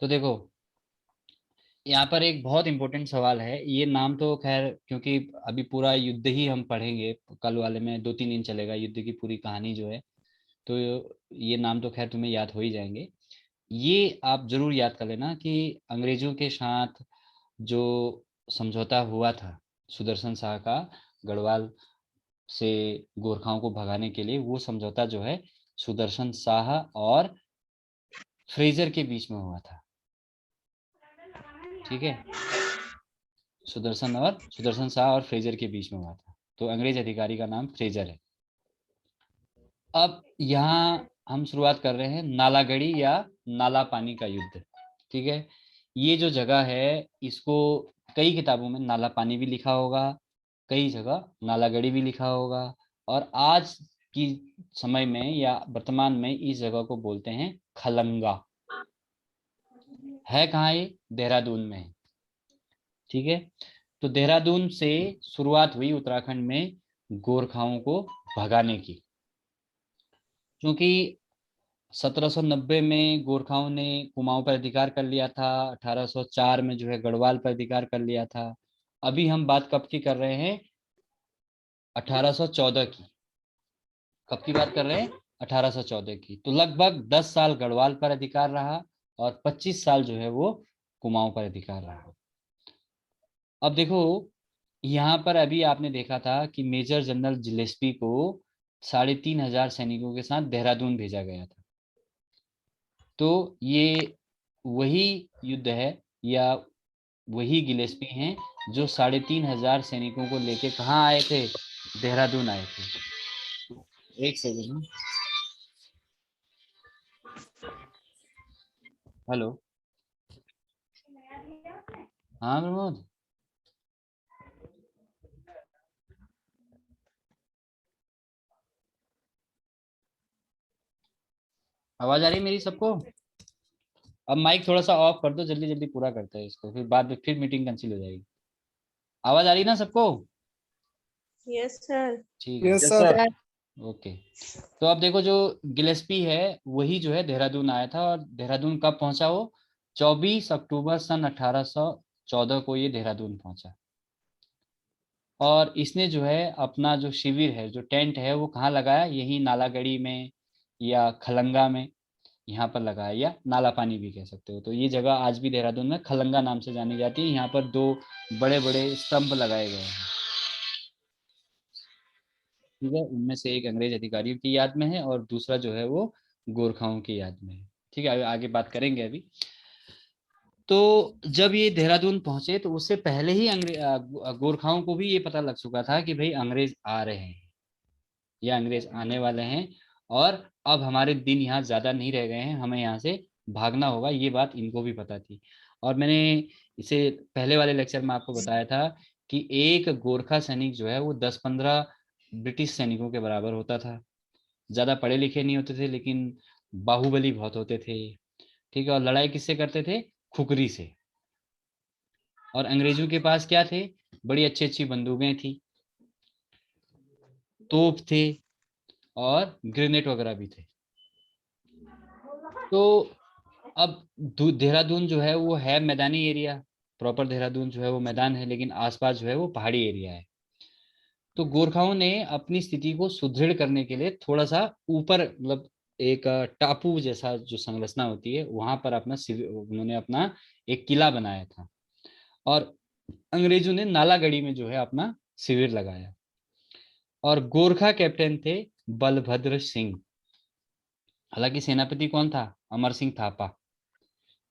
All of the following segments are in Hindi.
तो देखो, यहाँ पर एक बहुत इंपॉर्टेंट सवाल है। ये नाम तो खैर, क्योंकि अभी पूरा युद्ध ही हम पढ़ेंगे, कल वाले में 2-3 दिन चलेगा युद्ध की पूरी कहानी जो है, तो ये नाम तो खैर तुम्हें याद हो ही जाएंगे। ये आप जरूर याद कर लेना कि अंग्रेजों के साथ जो समझौता हुआ था सुदर्शन शाह का, गढ़वाल से गोरखाओं को भगाने के लिए, वो समझौता जो है सुदर्शन शाह और फ्रेजर के बीच में हुआ था। ठीक है, सुदर्शन शाह और फ्रेजर के बीच में हुआ था। तो अंग्रेज अधिकारी का नाम फ्रेजर है। अब यहाँ हम शुरुआत कर रहे हैं नालागढ़ी या नाला पानी का युद्ध। ठीक है, ये जो जगह है इसको कई किताबों में नाला पानी भी लिखा होगा, कई जगह नालागढ़ी भी लिखा होगा, और आज की समय में या वर्तमान में इस जगह को बोलते हैं खलंगा। है कहाँ ये? देहरादून में है। ठीक है, तो देहरादून से शुरुआत हुई उत्तराखंड में गोरखाओं को भगाने की। क्योंकि 1790 में गोरखाओं ने कुमाऊं पर अधिकार कर लिया था, 1804 में जो है गढ़वाल पर अधिकार कर लिया था। अभी हम बात कब की कर रहे हैं? 1814 की। कब की बात कर रहे हैं? 1814 की। तो लगभग 10 साल गढ़वाल पर अधिकार रहा और 25 साल जो है वो कुमाऊं पर अधिकार रहा। अब देखो, यहाँ पर अभी आपने देखा था कि मेजर जनरल जिलेस्पी को 3500 सैनिकों के साथ देहरादून भेजा गया था। तो ये वही युद्ध है, या वही गिलेस्पी हैं जो 3500 सैनिकों को लेके कहाँ आए थे? देहरादून आए थे। एक सेकंड। हेलो। हाँ प्रमोद, आवाज आ रही है मेरी सबको? अब माइक थोड़ा सा ऑफ कर दो, जल्दी जल्दी पूरा करते हैं इसको, फिर बाद में फिर मीटिंग कैंसिल हो जाएगी। आवाज आ रही है ना सबको? Yes sir. ठीक है, यस सर। ओके। तो अब देखो, जो गिलेस्पी है वही जो है देहरादून आया था। और देहरादून कब पहुंचा वो? 24 अक्टूबर सन 1814 को ये देहरादून पहुंचा। और इसने जो है अपना जो शिविर है, जो टेंट है, वो कहाँ लगाया? यही नालागढ़ी में या खलंगा में, यहाँ पर लगाया, या नाला पानी भी कह सकते हो। तो ये जगह आज भी देहरादून में खलंगा नाम से जानी जाती है। यहाँ पर दो बड़े बड़े स्तंभ लगाए गए हैं। ठीक है, उनमें से एक अंग्रेज अधिकारियों की याद में है और दूसरा जो है वो गोरखाओं की याद में है। ठीक है, आगे बात करेंगे अभी। तो जब ये देहरादून पहुंचे तो उससे पहले ही गोरखाओं को भी ये पता लग चुका था कि भाई अंग्रेज आ रहे हैं या अंग्रेज आने वाले हैं, और अब हमारे दिन यहाँ ज्यादा नहीं रह गए हैं, हमें यहाँ से भागना होगा। ये बात इनको भी पता थी। और मैंने इसे पहले वाले लेक्चर में आपको बताया था कि एक गोरखा सैनिक जो है वो 10-15 ब्रिटिश सैनिकों के बराबर होता था। ज्यादा पढ़े लिखे नहीं होते थे, लेकिन बाहुबली बहुत होते थे। ठीक है, और लड़ाई किससे करते थे? खुकरी से। और अंग्रेजों के पास क्या थे? बड़ी अच्छी अच्छी बंदूकें थी, तोप थे, और ग्रेनेड वगैरह भी थे। तो अब देहरादून जो है वो है मैदानी एरिया। प्रॉपर देहरादून जो है वो मैदान है, लेकिन आसपास जो है वो पहाड़ी एरिया है। तो गोरखाओं ने अपनी स्थिति को सुदृढ़ करने के लिए थोड़ा सा ऊपर, मतलब एक टापू जैसा जो संरचना होती है, वहां पर उन्होंने अपना एक किला बनाया था। और अंग्रेजों ने नालागढ़ी में जो है अपना शिविर लगाया। और गोरखा कैप्टन थे बलभद्र सिंह। हालांकि सेनापति कौन था? अमर सिंह थापा।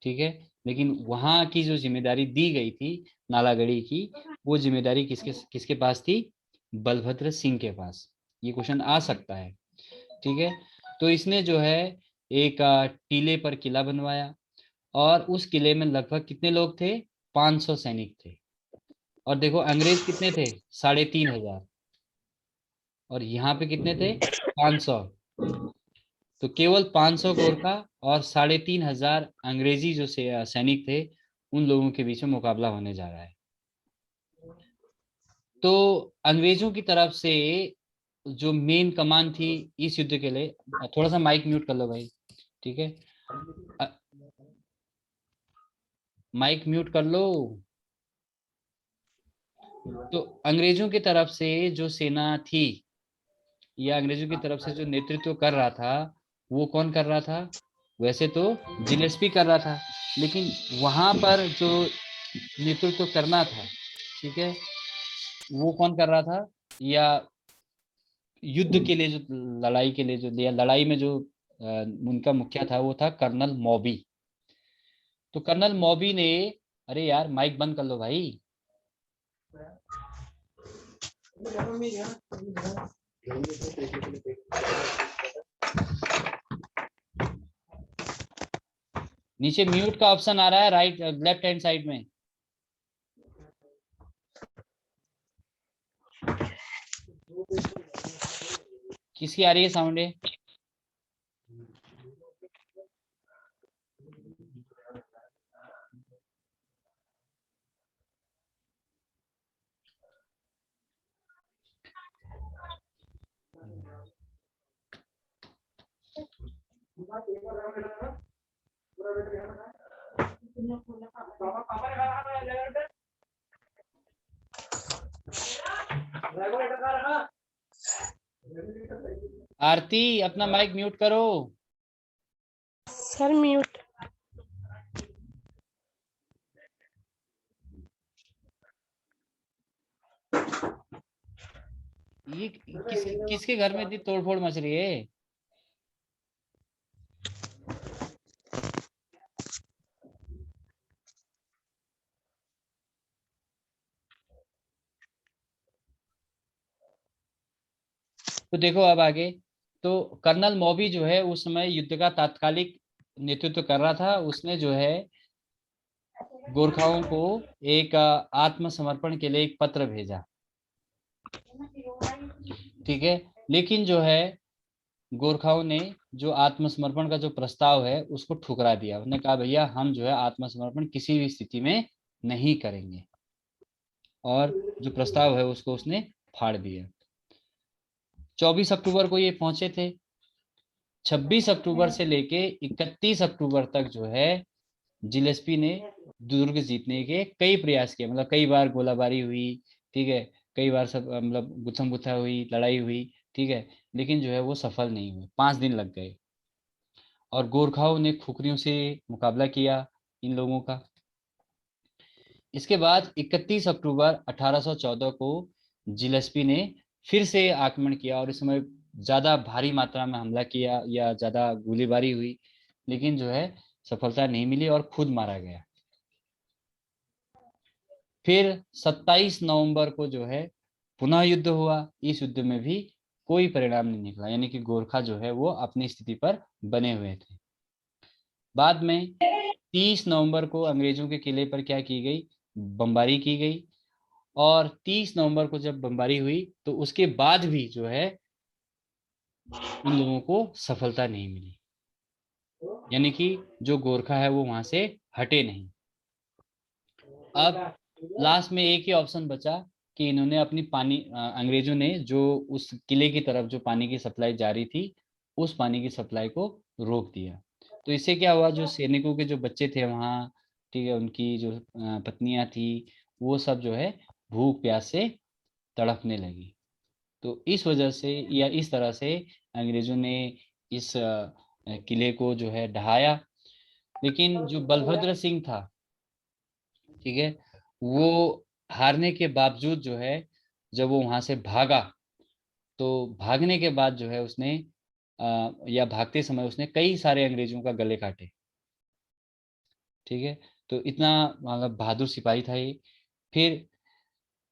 ठीक है, लेकिन वहां की जो जिम्मेदारी दी गई थी नालागढ़ी की, वो जिम्मेदारी किसके किसके पास थी? बलभद्र सिंह के पास। ये क्वेश्चन आ सकता है। ठीक है, तो इसने जो है एक टीले पर किला बनवाया, और उस किले में लगभग कितने लोग थे? 500 सैनिक थे। और देखो, अंग्रेज कितने थे? 3500। और यहाँ पे कितने थे? 500। तो केवल 500 गोरखा और 3500 अंग्रेजी जो सैनिक थे, उन लोगों के बीच में मुकाबला होने जा रहा है। तो अंग्रेजों की तरफ से जो मेन कमान थी इस युद्ध के लिए, थोड़ा सा माइक म्यूट कर लो भाई। ठीक है, अ- माइक म्यूट कर लो। तो अंग्रेजों की तरफ से जो सेना थी या अंग्रेजों की तरफ से जो नेतृत्व कर रहा था, वो कौन कर रहा था? वैसे तो जिलेस्पी कर रहा था, लेकिन वहां पर जो नेतृत्व करना था, ठीक है, वो कौन कर रहा था? या युद्ध के लिए जो लड़ाई के लिए जो या लड़ाई में जो उनका मुखिया था, वो था कर्नल मॉबी। तो कर्नल मॉबी ने, अरे यार माइक बंद कर लो भाई। नीचे म्यूट का ऑप्शन आ रहा है राइट लेफ्ट हैंड साइड में। किसकी आ रही है साउंड? आरती अपना माइक म्यूट करो। Sir mute. ये किसके घर में इतनी तोड़फोड़ मच रही है? तो देखो अब आगे। तो कर्नल मॉबी जो है उस समय युद्ध का तात्कालिक नेतृत्व कर रहा था। उसने जो है गोरखाओं को एक आत्मसमर्पण के लिए एक पत्र भेजा, ठीक है। लेकिन जो है गोरखाओं ने जो आत्मसमर्पण का जो प्रस्ताव है उसको ठुकरा दिया। उसने कहा भैया हम जो है आत्मसमर्पण किसी भी स्थिति में नहीं करेंगे, और जो प्रस्ताव है उसको उसने फाड़ दिया। 24 अक्टूबर को ये पहुंचे थे। 26 अक्टूबर से लेके 31 अक्टूबर तक जो है जिलेस्पी ने दुर्ग जीतने के कई प्रयास किए, मतलब कई बार गोलाबारी हुई, ठीक है, कई बार सब मतलब गुत्थम गुत्था हुई, लड़ाई हुई, ठीक है, लेकिन जो है वो सफल नहीं हुए। 5 दिन लग गए और गोरखाओं ने खुखरियों से मुकाबला किया इन लोगों का। इसके बाद 31 अक्टूबर 1814 को जिलेस्पी ने फिर से आक्रमण किया और इस समय ज्यादा भारी मात्रा में हमला किया या ज्यादा गोलीबारी हुई, लेकिन जो है सफलता नहीं मिली और खुद मारा गया। फिर 27 नवंबर को जो है पुनः युद्ध हुआ। इस युद्ध में भी कोई परिणाम नहीं निकला, यानी कि गोरखा जो है वो अपनी स्थिति पर बने हुए थे। बाद में 30 नवंबर को अंग्रेजों के किले पर क्या की गई? बमबारी की गई। और 30 नवंबर को जब बमबारी हुई तो उसके बाद भी जो है इन लोगों को सफलता नहीं मिली, यानी कि जो गोरखा है वो वहां से हटे नहीं। अब लास्ट में एक ही ऑप्शन बचा कि इन्होंने अपनी अंग्रेजों ने जो उस किले की तरफ जो पानी की सप्लाई जारी थी, उस पानी की सप्लाई को रोक दिया। तो इससे क्या हुआ, जो सैनिकों के जो बच्चे थे वहाँ, ठीक है, उनकी जो पत्नियां थी, वो सब जो है भूख प्यास से तड़पने लगी। तो इस वजह से या इस तरह से अंग्रेजों ने इस किले को जो है ढहाया। लेकिन जो बलभद्र सिंह था, ठीक है, वो हारने के बावजूद जो है जब वो वहां से भागा, तो भागने के बाद जो है उसने या भागते समय उसने कई सारे अंग्रेजों का गले काटे, ठीक है। तो इतना मतलब बहादुर सिपाही था ये। फिर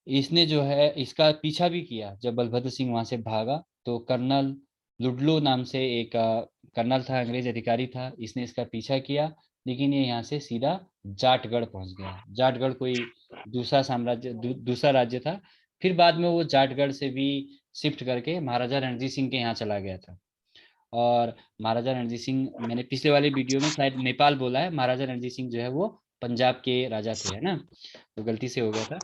इसने जो है इसका पीछा भी किया। जब बलभद्र सिंह वहां से भागा तो कर्नल लुडलो नाम से एक कर्नल था, अंग्रेज अधिकारी था, इसने इसका पीछा किया। लेकिन ये यहाँ से सीधा जाटगढ़ पहुंच गया। जाटगढ़ कोई दूसरा साम्राज्य दूसरा राज्य था। फिर बाद में वो जाटगढ़ से भी शिफ्ट करके महाराजा रणजीत सिंह के यहाँ चला गया था। और महाराजा रणजीत सिंह, मैंने पिछले वाले वीडियो में शायद नेपाल बोला है, महाराजा रणजीत सिंह जो है वो पंजाब के राजा थे, है ना, तो गलती से हो गया था।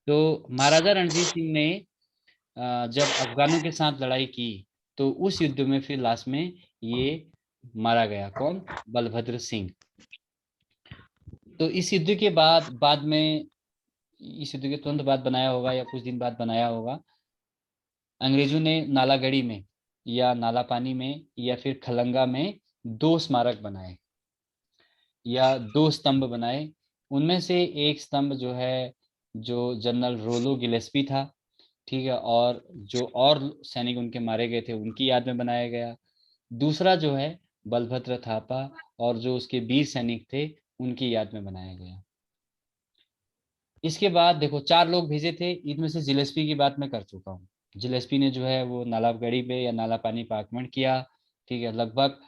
तो महाराजा रणजीत सिंह ने जब अफगानों के साथ लड़ाई की तो उस युद्ध में फिर लास्ट में ये मारा गया। कौन? बलभद्र सिंह। तो इस युद्ध के बाद में, इस युद्ध के तुरंत बाद बनाया होगा या कुछ दिन बाद बनाया होगा, अंग्रेजों ने नालागढ़ी में या नाला पानी में या फिर खलंगा में दो स्मारक बनाए या दो स्तंभ बनाए। उनमें से एक स्तंभ जो है, जो जनरल रोलो गिलेस्पी था, ठीक है, और जो और सैनिक उनके मारे गए थे उनकी याद में बनाया गया। दूसरा जो है बलभद्र थापा और जो उसके 20 सैनिक थे उनकी याद में बनाया गया। इसके बाद देखो 4 लोग भेजे थे, इनमें से जिलेस्पी की बात मैं कर चुका हूँ। जिलेस्पी ने जो है वो नालागढ़ी पे या नाला पानी पर आक्रमण किया, ठीक है, लगभग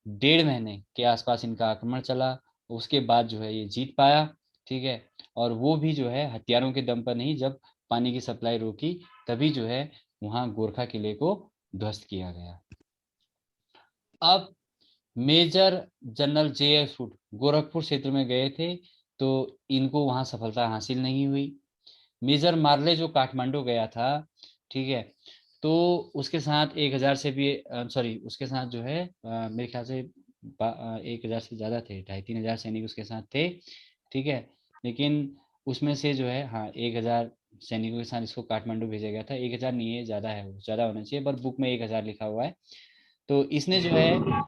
1.5 महीने के आसपास इनका आक्रमण चला। उसके बाद जो है ये जीत पाया, ठीक है, और वो भी जो है हथियारों के दम पर नहीं, जब पानी की सप्लाई रोकी तभी जो है वहां गोरखा किले को ध्वस्त किया गया। अब मेजर जनरल जे.एफ. फूड गोरखपुर क्षेत्र में गए थे, तो इनको वहां सफलता हासिल नहीं हुई। मेजर मार्ले जो काठमांडू गया था, ठीक है, तो उसके साथ 1,000 से भी, सॉरी, उसके साथ जो है मेरे ख्याल से 1,000 से ज्यादा थे, 2,500-3,000 सैनिक उसके साथ थे, ठीक है। लेकिन उसमें से जो है, हाँ, 1,000 सैनिकों के साथ इसको काठमांडू भेजा गया था। 1,000 नहीं है, ज्यादा है, वो ज्यादा होना चाहिए, पर बुक में 1,000 लिखा हुआ है। तो इसने जो है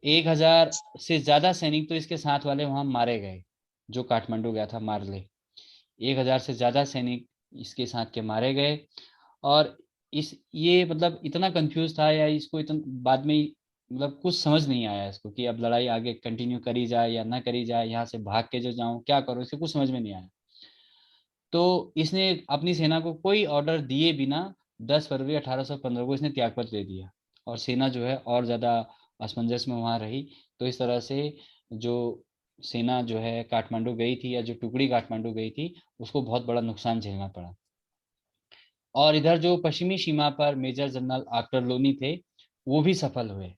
1,000 से ज्यादा सैनिक तो इसके साथ वाले वहां मारे गए, जो काठमांडू गया था मार्ले। 1,000 से ज्यादा सैनिक इसके साथ के मारे गए। और इस ये मतलब इतना कंफ्यूज था, या इसको इतना बाद में मतलब कुछ समझ नहीं आया इसको कि अब लड़ाई आगे कंटिन्यू करी जाए या ना करी जाए, यहाँ से भाग के जो जाऊं क्या करूं, इसको कुछ समझ में नहीं आया। तो इसने अपनी सेना को कोई ऑर्डर दिए बिना 10 फरवरी 1815 को इसने त्यागपत्र दे दिया, और सेना जो है और ज्यादा असमंजस में वहां रही। तो इस तरह से जो सेना जो है काठमांडू गई थी, या जो टुकड़ी काठमांडू गई थी, उसको बहुत बड़ा नुकसान झेलना पड़ा। और इधर जो पश्चिमी सीमा पर मेजर जनरल आर्टर लोनी थे, वो भी सफल हुए,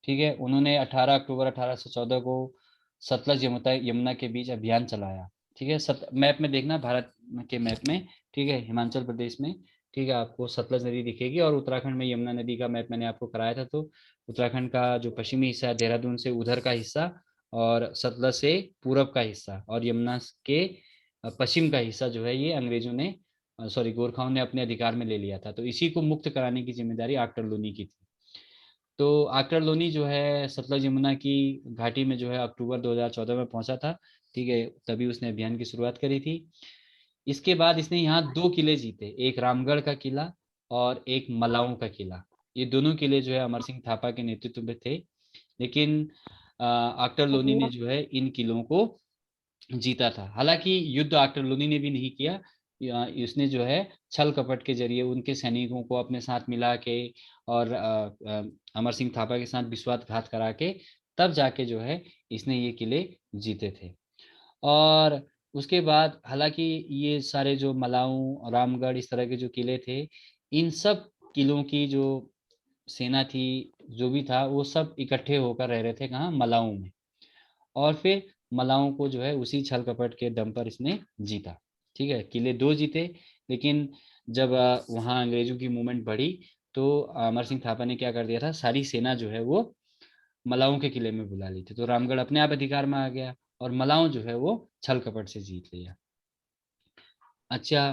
ठीक है। उन्होंने 18 अक्टूबर 1814 को सतलज यमुना यमुना के बीच अभियान चलाया, ठीक है। मैप में देखना, भारत के मैप में, ठीक है, हिमाचल प्रदेश में, ठीक है, आपको सतलज नदी दिखेगी, और उत्तराखंड में यमुना नदी का मैप मैंने आपको कराया था। तो उत्तराखंड का जो पश्चिमी हिस्सा है, देहरादून से उधर का हिस्सा, और सतलज से पूरब का हिस्सा, और यमुना के पश्चिम का हिस्सा जो है, ये अंग्रेजों ने, सॉरी, गोरखाओं ने अपने अधिकार में ले लिया था। तो इसी को मुक्त कराने की जिम्मेदारी आक्टर लोनी की थी। तो आक्टर लोनी जो है सतलज यमुना की घाटी में जो है अक्टूबर 2014 में पहुंचा था, ठीक है, तभी उसने अभियान की शुरुआत करी थी। इसके बाद इसने यहाँ 2 किले जीते, एक रामगढ़ का किला और एक मलाऊ का किला। ये दोनों किले जो है अमर सिंह थापा के नेतृत्व में थे। लेकिन आक्टर लोनी ने जो है इन किलों को जीता था। हालांकि युद्ध आक्टर लोनी ने भी नहीं किया, उसने जो है छल कपट के जरिए उनके सैनिकों को अपने साथ मिला के, और अमर सिंह थापा के साथ विश्वासघात करा के, तब जाके जो है इसने ये किले जीते थे। और उसके बाद हालांकि ये सारे जो मलाऊ, रामगढ़, इस तरह के जो किले थे, इन सब किलों की जो सेना थी, जो भी था, वो सब इकट्ठे होकर रह रहे थे कहाँ, मलाऊ में। और फिर मलाओं को जो है उसी छल कपट के दम पर इसने जीता, ठीक है। किले 2 जीते। लेकिन जब वहाँ अंग्रेजों की मूवमेंट बढ़ी, तो अमर सिंह थापा ने क्या कर दिया था, सारी सेना जो है वो मलाओं के किले में बुला ली थी। तो रामगढ़ अपने आप अधिकार में आ गया, और मलाओं जो है वो छल कपट से जीत लिया। अच्छा,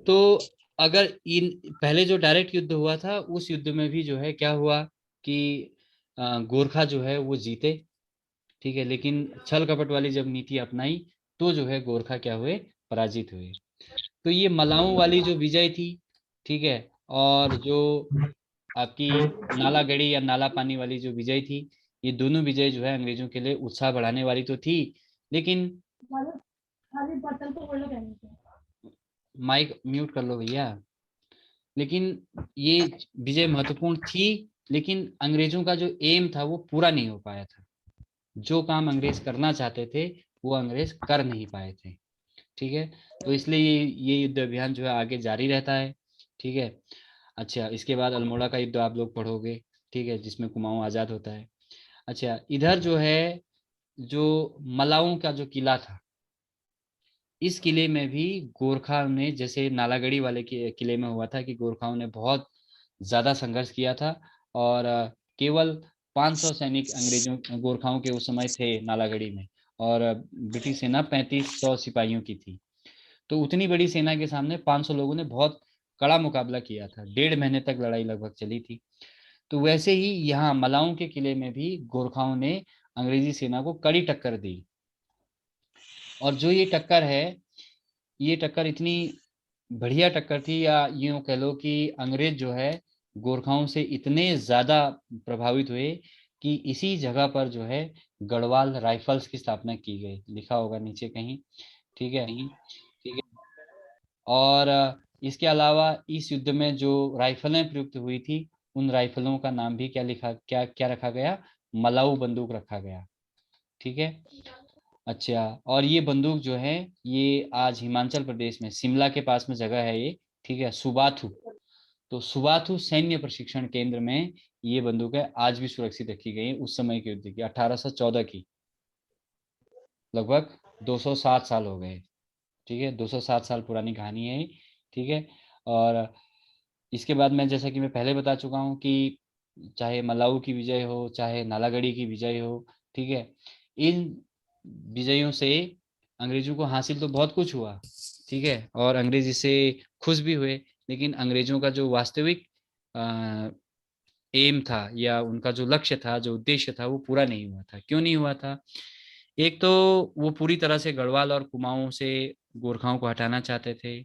तो अगर इन पहले जो डायरेक्ट युद्ध हुआ था, उस युद्ध में भी जो है क्या हुआ कि गोरखा जो है वो जीते, ठीक है। लेकिन छल कपट वाली जब नीति अपनाई, तो जो है गोरखा क्या हुए, पराजित हुए। तो ये मलाऊ वाली जो विजय थी, ठीक है, और जो आपकी नालागढ़ी या नाला पानी वाली जो विजय थी, ये दोनों विजय जो है अंग्रेजों के लिए उत्साह बढ़ाने वाली तो थी। लेकिन माइक म्यूट कर लो भैया। लेकिन ये विजय महत्वपूर्ण थी, लेकिन अंग्रेजों का जो एम था वो पूरा नहीं हो पाया था। जो काम अंग्रेज करना चाहते थे, वो अंग्रेज कर नहीं पाए थे, ठीक है। तो इसलिए ये युद्ध अभियान जो है आगे जारी रहता है, ठीक है। अच्छा, इसके बाद अल्मोड़ा का युद्ध आप लोग पढ़ोगे, ठीक है, जिसमें कुमाऊं आजाद होता है। अच्छा, इधर जो है, जो मलाऊ का जो किला था, इस किले में भी गोरखा ने, जैसे नालागढ़ी वाले किले में हुआ था, कि गोरखाओं ने बहुत ज्यादा संघर्ष किया था। और केवल 500 सैनिक अंग्रेजों गोरखाओं के उस समय थे नालागढ़ी में, और ब्रिटिश सेना 3500 सिपाहियों की थी। तो उतनी बड़ी सेना के सामने 500 लोगों ने बहुत कड़ा मुकाबला किया था। 1.5 महीने तक लड़ाई लगभग चली थी। तो वैसे ही यहाँ मलाऊ के किले में भी गोरखाओं ने अंग्रेजी सेना को कड़ी टक्कर दी। और जो ये टक्कर है, ये टक्कर इतनी बढ़िया टक्कर थी, या यूं कह लो कि अंग्रेज जो है गोरखाओं से इतने ज्यादा प्रभावित हुए कि इसी जगह पर जो है गढ़वाल राइफल्स की स्थापना की गई। लिखा होगा नीचे कहीं। ठीक है। ठीक है। और इसके अलावा इस युद्ध में जो राइफलें प्रयुक्त हुई थी, उन राइफलों का नाम भी क्या क्या रखा गया? मलाऊ बंदूक रखा गया। ठीक है। अच्छा, और ये बंदूक जो है, ये आज हिमाचल प्रदेश में शिमला के पास में जगह है ये। ठीक है, सुबाथू। तो सुबाथू सैन्य प्रशिक्षण केंद्र में ये बंदूकें आज भी सुरक्षित रखी गई हैं, उस समय के युद्ध की, 1814 की। लगभग 207 साल हो गए। ठीक है, 207 साल पुरानी कहानी है ये। ठीक है। और इसके बाद मैं, जैसा कि मैं पहले बता चुका हूँ कि चाहे मलाऊ की विजय हो, चाहे नालागढ़ी की विजय हो, ठीक है, इन विजयों से अंग्रेजों को हासिल तो बहुत कुछ हुआ। ठीक है, और अंग्रेज इससे खुश भी हुए। लेकिन अंग्रेजों का जो वास्तविक एम था, या उनका जो लक्ष्य था, जो उद्देश्य था, वो पूरा नहीं हुआ था। क्यों नहीं हुआ था? एक तो वो पूरी तरह से गढ़वाल और कुमाऊं से गोरखाओं को हटाना चाहते थे।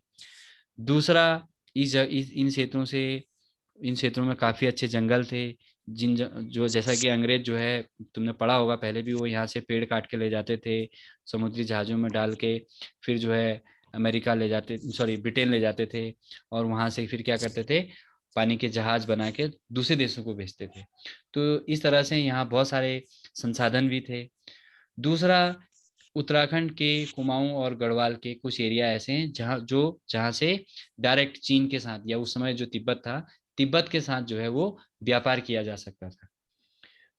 दूसरा, इन क्षेत्रों में काफी अच्छे जंगल थे। जो जैसा कि अंग्रेज जो है, तुमने पढ़ा होगा पहले भी, वो यहाँ से पेड़ काट के ले जाते थे, समुद्री जहाजों में डाल के, फिर जो है अमेरिका ले जाते, सॉरी ब्रिटेन ले जाते थे। और वहां से फिर क्या करते थे? पानी के जहाज बना के दूसरे देशों को भेजते थे। तो इस तरह से यहाँ बहुत सारे संसाधन भी थे। दूसरा, उत्तराखंड के कुमाऊं और गढ़वाल के कुछ एरिया ऐसे हैं जहाँ से डायरेक्ट चीन के साथ, या उस समय जो तिब्बत था, तिब्बत के साथ जो है वो व्यापार किया जा सकता था।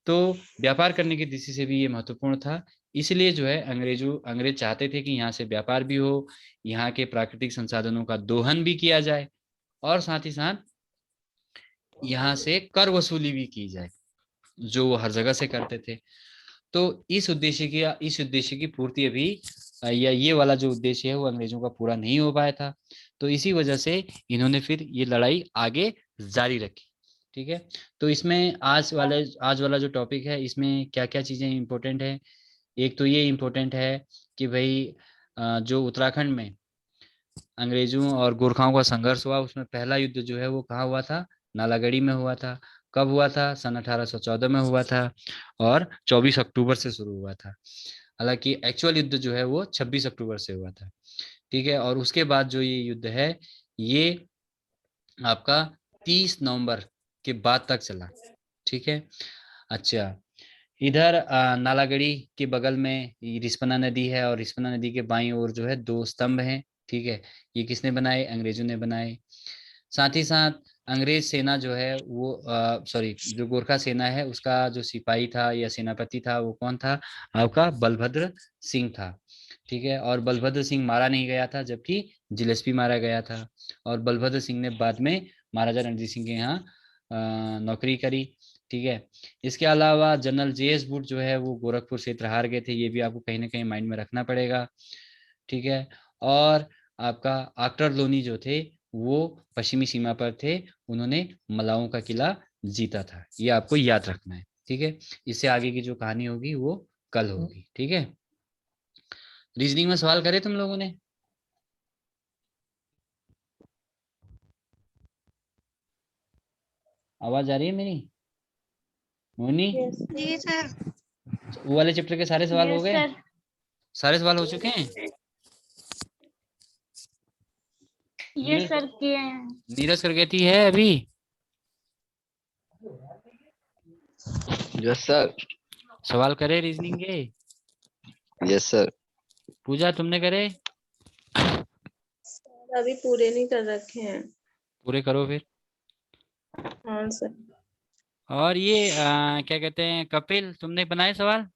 तो व्यापार करने की दृष्टि से भी ये महत्वपूर्ण था। इसलिए जो है अंग्रेज चाहते थे कि यहाँ से व्यापार भी हो, यहाँ के प्राकृतिक संसाधनों का दोहन भी किया जाए, और साथ ही साथ यहाँ से कर वसूली भी की जाए, जो वो हर जगह से करते थे। तो इस उद्देश्य की पूर्ति अभी, या ये वाला जो उद्देश्य है, वो अंग्रेजों का पूरा नहीं हो पाया था। तो इसी वजह से इन्होंने फिर ये लड़ाई आगे जारी रखी। ठीक है। तो इसमें आज वाला जो टॉपिक है, इसमें क्या क्या चीजें इंपॉर्टेंट है? एक तो ये इम्पोर्टेंट है कि भाई, जो उत्तराखंड में अंग्रेजों और गोरखाओं का संघर्ष हुआ, उसमें पहला युद्ध जो है वो कहाँ हुआ था? नालागढ़ी में हुआ था। कब हुआ था? सन 1814 में हुआ था, और 24 अक्टूबर से शुरू हुआ था। हालांकि एक्चुअल युद्ध जो है वो 26 अक्टूबर से हुआ था। ठीक है। और उसके बाद जो ये युद्ध है, ये आपका 30 नवंबर के बाद तक चला। ठीक है। अच्छा, इधर नालागढ़ी के बगल में ये रिस्पना नदी है, और रिस्पना नदी के बाईं ओर जो है दो स्तंभ हैं। ठीक है। ये किसने बनाए? अंग्रेजों ने बनाए। साथ ही साथ अंग्रेज सेना जो है वो, सॉरी, जो गोरखा सेना है, उसका जो सिपाही था या सेनापति था, वो कौन था? आपका बलभद्र सिंह था। ठीक है। और बलभद्र सिंह मारा नहीं गया था, जबकि जिलेस्पी मारा गया था। और बलभद्र सिंह ने बाद में महाराजा रणजीत सिंह के यहाँ नौकरी करी। ठीक है। इसके अलावा जनरल जेएस बुट जो है वो गोरखपुर क्षेत्र हार गए थे, ये भी आपको कहीं ना कहीं माइंड में रखना पड़ेगा। ठीक है। और आपका आक्टर लोनी जो थे, वो पश्चिमी सीमा पर थे, उन्होंने मलाऊ का किला जीता था। ये आपको याद रखना है। ठीक है। इससे आगे की जो कहानी होगी वो कल होगी। ठीक है। रीजनिंग में सवाल करे तुम लोगों ने? आवाज आ रही है मेरी? मोनी, यस जी सर। वो वाले चैप्टर के सारे सवाल हो यस गए? सर। सारे सवाल हो चुके हैं? यस नीरज सर किए हैं। नीरज कर गई है अभी? Yes sir. सवाल करे रीजनिंग के? Yes sir. पूजा, तुमने करे? अभी पूरे नहीं कर रखे हैं। पूरे करो फिर। हाँ सर। और ये क्या कहते हैं, कपिल, तुमने बनाए सवाल?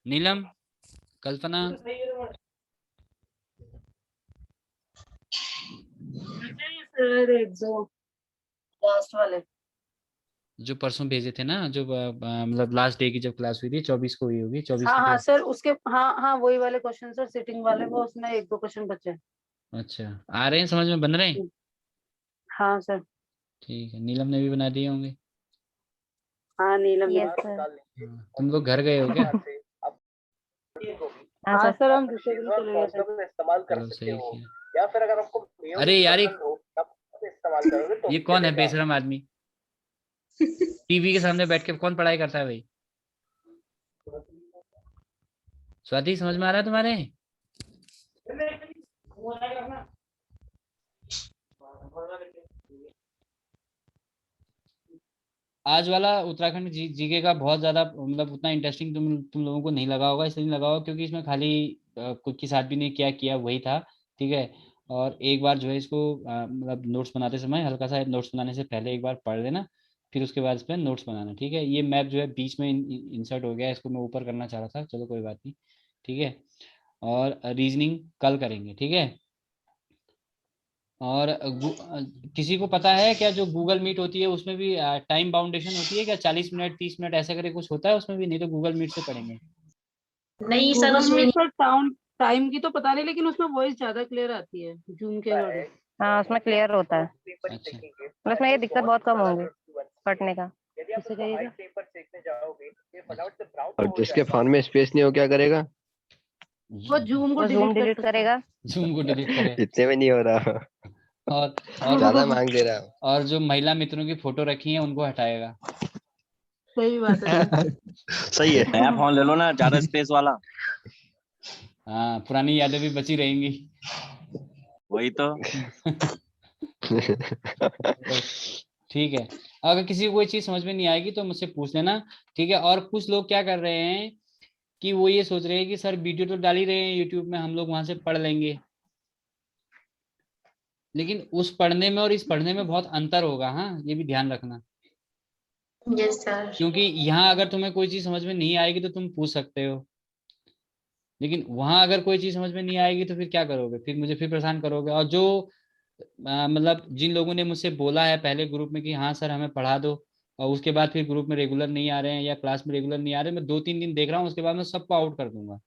नीलम, कल्पना? सर एग्जाम लास्ट वाले। जो परसों भेजे थे ना, जो मतलब लास्ट डे की जब क्लास हुई थी 24 को हुई होगी, 24 हाँ को हाँ तो। सर, उसके हाँ हाँ वही वाले क्वेश्चन सर, सिटिंग वाले, वो उसमें 1-2 क्वेश्चन बचे हैं। अच्छा, आ रहे हैं समझ में, बन रहे हैं? हाँ सर। ठीक है, नीलम ने भी बना दिए होंगे। हाँ नीलम ने। Yes sir. हाँ, तुम लोग घर गए हो क्या? हाँ हाँ सर। सर, हम दूसरे दिन चले गए थे। चलो सही किया। अरे यार ये कौन है बेशरम आदमी? टीवी के सामने बैठ के कौन पढ़ाई करता है भाई? स्वाति, समझ में आ रहा है तुम्हारे? आज वाला उत्तराखंड जीके का बहुत ज्यादा मतलब उतना इंटरेस्टिंग तुम लोगों को नहीं लगा होगा, इसलिए नहीं लगा होगा क्योंकि इसमें खाली कुछ के साथ भी नहीं क्या किया वही था। ठीक है। और एक बार जो है इसको मतलब नोट्स बनाते समय हल्का सा, नोट्स बनाने से पहले एक बार पढ़ लेना, फिर उसके बाद इस पर नोट्स बनाना। ठीक है, ये मैप जो है बीच में इंसर्ट हो गया है, इसको मैं ऊपर करना चाह रहा था, चलो कोई बात नहीं। ठीक है। और रीजनिंग कल करेंगे, ठीक है। और किसी को पता है क्या, जो गूगल मीट होती है उसमें भी टाइम बाउंडेशन होती है क्या? 40 मिनट 30 मिनट ऐसे करके कुछ होता है उसमें भी? नहीं तो गूगल मीट से पढ़ेंगे। नहीं सर, गूगल उसमें मीट पर टाइम की तो पता नहीं, लेकिन उसमें वॉइस ज्यादा क्लियर आती है जूम के अकॉर्डिंग। हाँ उसमें क्लियर होता है, अच्छा। मतलब उसमें ये दिक्कत बहुत कम होंगी पढ़ने का। किससे कहिएगा? और जिसके फोन में स्पेस नहीं हो क्या करेगा? वो जूम को वो जूम डिलीट कर डिलीट सकता है। करेगा। जूम को डिलीट करे। इतने में नहीं हो रहा। और ज्यादा मांग दे रहा और जो महिला मित्रों की फोटो रखी है उनको हटाएगा। सही बात है सर। सही है, नया फोन ले लो ना, ज्यादा स्पेस वाला। हाँ, पुरानी यादें भी बची रहेंगी। वही तो। तो ठीक है, अगर किसी को कोई चीज समझ में नहीं आएगी तो मुझसे पूछ लेना। ठीक है। और कुछ लोग क्या कर रहे हैं कि वो ये सोच रहे हैं कि सर वीडियो तो डाल ही रहे हैं यूट्यूब में, हम लोग वहां से पढ़ लेंगे। लेकिन उस पढ़ने में और इस पढ़ने में बहुत अंतर होगा, हाँ, ये भी ध्यान रखना। Yes sir. क्योंकि यहाँ अगर तुम्हें कोई चीज समझ में नहीं आएगी तो तुम पूछ सकते हो, लेकिन वहां अगर कोई चीज समझ में नहीं आएगी तो फिर क्या करोगे? फिर मुझे फिर परेशान करोगे। और जो मतलब जिन लोगों ने मुझसे बोला है पहले ग्रुप में कि हाँ सर हमें पढ़ा दो, और उसके बाद फिर ग्रुप में रेगुलर नहीं आ रहे हैं या क्लास में रेगुलर नहीं आ रहे, मैं 2-3 दिन देख रहा हूँ, उसके बाद मैं सबको आउट कर दूंगा।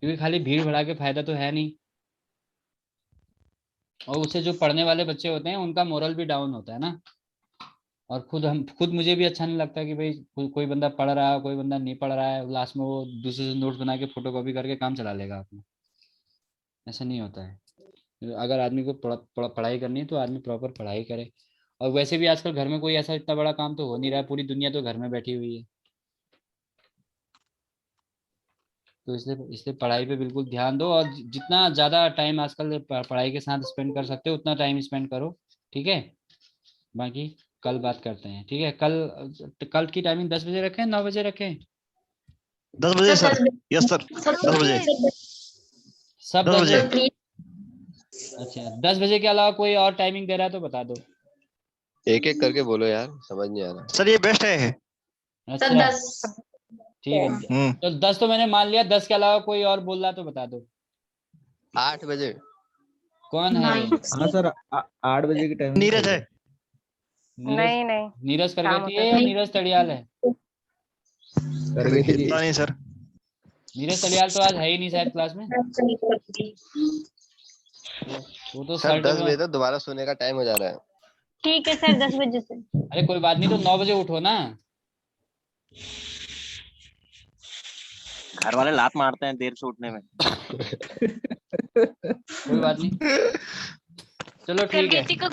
क्योंकि खाली भीड़ भड़ा के फायदा तो है नहीं, और उससे जो पढ़ने वाले बच्चे होते हैं उनका मोरल भी डाउन होता है ना। और खुद मुझे भी अच्छा नहीं लगता कि भाई कोई बंदा पढ़ रहा है, कोई बंदा नहीं पढ़ रहा है, लास्ट में वो दूसरे से नोट्स बना के फोटो कॉपी करके काम चला लेगा अपना। ऐसा नहीं होता है। अगर आदमी को पढ़ाई करनी है तो आदमी प्रॉपर पढ़ाई करे। और वैसे भी आजकल घर में कोई ऐसा इतना बड़ा काम तो हो नहीं रहा है, पूरी दुनिया तो घर में बैठी हुई है। तो इसलिए पढ़ाई पे बिल्कुल ध्यान दो, और जितना ज़्यादा टाइम आजकल पढ़ाई के साथ स्पेंड कर सकते हो उतना टाइम स्पेंड करो। ठीक है। बाकी कल बात करते हैं, ठीक है। कल की टाइमिंग 10 बजे रखें, 9 बजे रखें? 10 बजे सर। यस सर, 10 बजे। सब 10 10 बजे। बजे? अच्छा, 10 बजे के अलावा कोई और टाइमिंग दे रहा है तो बता दो। एक एक करके बोलो यार, समझ नहीं आ रहा। सर ये बेस्ट है। सर अच्छा 10। ठीक है, तो 10 तो मैंने मान लिया, 10 के अलावा कोई और बोल रहा तो बता दो। 8 बजे। कौन है ये? हाँ सर, 8 बजे की टाइमिंग नीरज सही है। है। नीरज? नहीं नहीं, नीरज काम करगती होता है है या सर। नीरज तड़ियाल है? करगती जी। पता नहीं सर। नीरज तड़ियाल तो आज है ही नहीं शायद क्लास में। वो तो सर शर्ट 10 बजे में। तक दोबारा सोने का टाइम हो जा रहा है। ठीक है सर, 10 बजे से। अरे कोई बात नहीं, तो 9 बजे उठो ना। घर वाले लात मारते हैं देर से उठने में। कोई बात नहीं, चलो ठीक है। करकेती को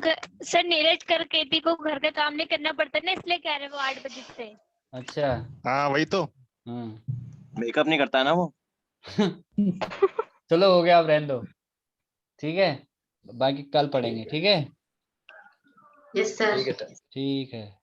सर, नीरज करकेती को घर का काम नहीं करना पड़ता ना, इसलिए कह रहे वो 8 बजे से। अच्छा। हाँ वही तो, हाँ। मेकअप नहीं करता है ना वो। चलो हो गया, अब रहने दो। ठीक है, बाकी कल पढ़ेंगे, ठीक है। Yes sir. ठीक है सर। ठीक है।